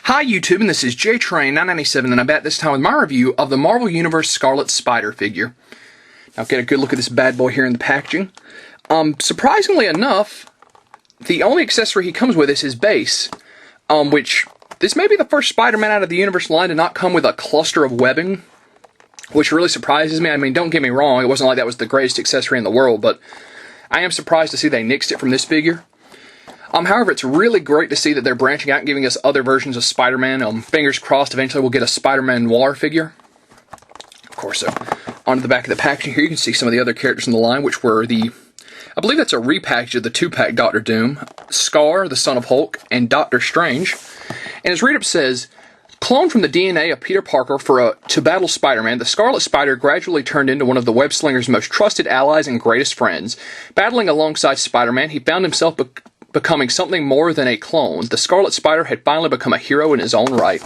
Hi YouTube, and this is JTrain997, and I'm back this time with my review of the Marvel Universe Scarlet Spider figure. Now get a good look at this bad boy here in the packaging. Surprisingly enough, the only accessory he comes with is his base, which this may be the first Spider-Man out of the Universe line to not come with a cluster of webbing, which really surprises me. I mean, don't get me wrong, it wasn't like that was the greatest accessory in the world, but I am surprised to see they nixed it from this figure. However, it's really great to see that they're branching out and giving us other versions of Spider-Man. Fingers crossed, eventually we'll get a Spider-Man Noir figure. Of course, so onto the back of the packaging here, you can see some of the other characters in the line, which were I believe that's a repackage of the 2-pack Doctor Doom, Scar, the Son of Hulk, and Doctor Strange. And his read-up says, cloned from the DNA of Peter Parker to battle Spider-Man, the Scarlet Spider gradually turned into one of the web-slinger's most trusted allies and greatest friends. Battling alongside Spider-Man, he found himself becoming something more than a clone. The Scarlet Spider had finally become a hero in his own right.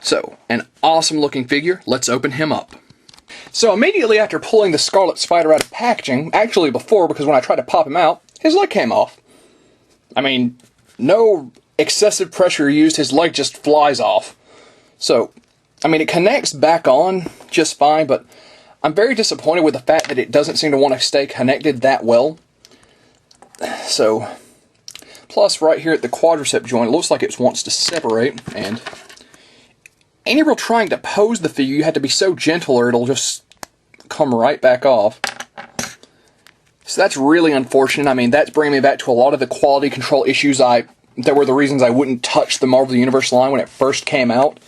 So, an awesome looking figure. Let's open him up. So immediately after pulling the Scarlet Spider out of packaging, actually before, because when I tried to pop him out, his leg came off. I mean, no excessive pressure used, his leg just flies off. So, I mean, it connects back on just fine, but I'm very disappointed with the fact that it doesn't seem to want to stay connected that well. So, plus right here at the quadricep joint, it looks like it wants to separate, and any real trying to pose the figure, you have to be so gentle or it'll just come right back off. So that's really unfortunate. I mean, that's bringing me back to a lot of the quality control issues that were the reasons I wouldn't touch the Marvel Universe line when it first came out.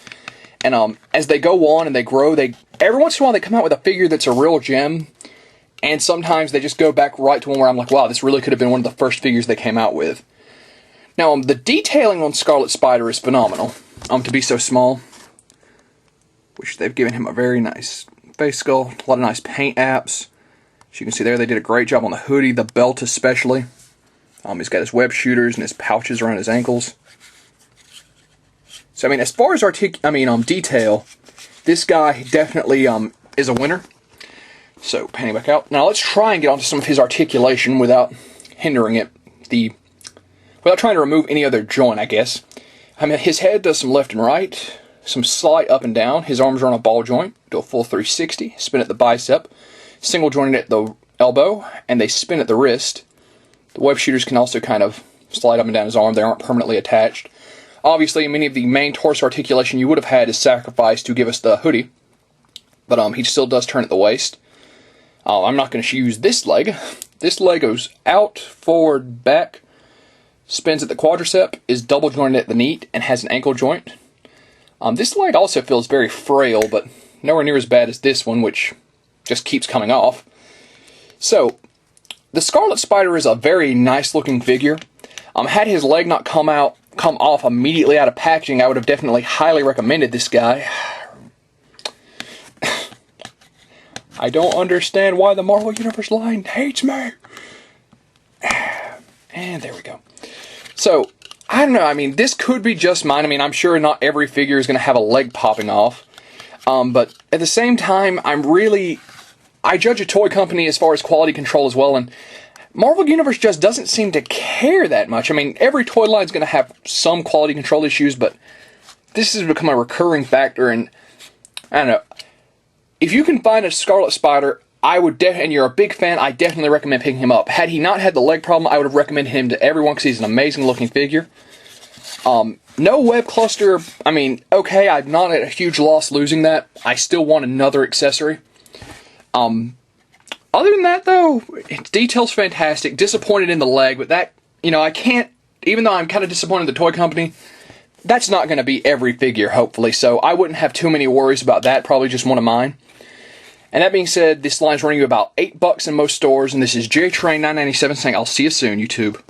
And as they go on and they grow, every once in a while they come out with a figure that's a real gem. And sometimes they just go back right to one where I'm like, wow, this really could have been one of the first figures they came out with. Now, the detailing on Scarlet Spider is phenomenal. To be so small. Which they've given him a very nice face skull. A lot of nice paint apps. As you can see there, they did a great job on the hoodie, the belt especially. He's got his web shooters and his pouches around his ankles. So, I mean, as far as detail, this guy definitely is a winner. So, panning back out. Now, let's try and get onto some of his articulation without hindering it. Without trying to remove any other joint, I guess. I mean, his head does some left and right, some slight up and down. His arms are on a ball joint, do a full 360, spin at the bicep, single jointed at the elbow, and they spin at the wrist. The web shooters can also kind of slide up and down his arm. They aren't permanently attached. Obviously, many of the main torso articulation you would have had is sacrificed to give us the hoodie, but he still does turn at the waist. I'm not going to use this leg. This leg goes out, forward, back, spins at the quadricep, is double jointed at the knee, and has an ankle joint. This leg also feels very frail, but nowhere near as bad as this one, which just keeps coming off. So, the Scarlet Spider is a very nice looking figure. Had his leg not come off immediately out of packaging, I would have definitely highly recommended this guy. I don't understand why the Marvel Universe line hates me. And there we go. So, I don't know, I mean, this could be just mine. I mean, I'm sure not every figure is going to have a leg popping off. But at the same time, I judge a toy company as far as quality control as well, and Marvel Universe just doesn't seem to care that much. I mean, every toy line is going to have some quality control issues, but this has become a recurring factor, and I don't know. If you can find a Scarlet Spider, and you're a big fan, I definitely recommend picking him up. Had he not had the leg problem, I would have recommended him to everyone because he's an amazing looking figure. No web cluster, I mean, okay, I'm not at a huge loss losing that. I still want another accessory. Other than that, though, detail's fantastic. Disappointed in the leg, but that, I can't, even though I'm kind of disappointed in the toy company, that's not going to be every figure, hopefully, so I wouldn't have too many worries about that, probably just one of mine. And that being said, this line's running you about $8 in most stores, and this is JTrain997 saying I'll see you soon, YouTube.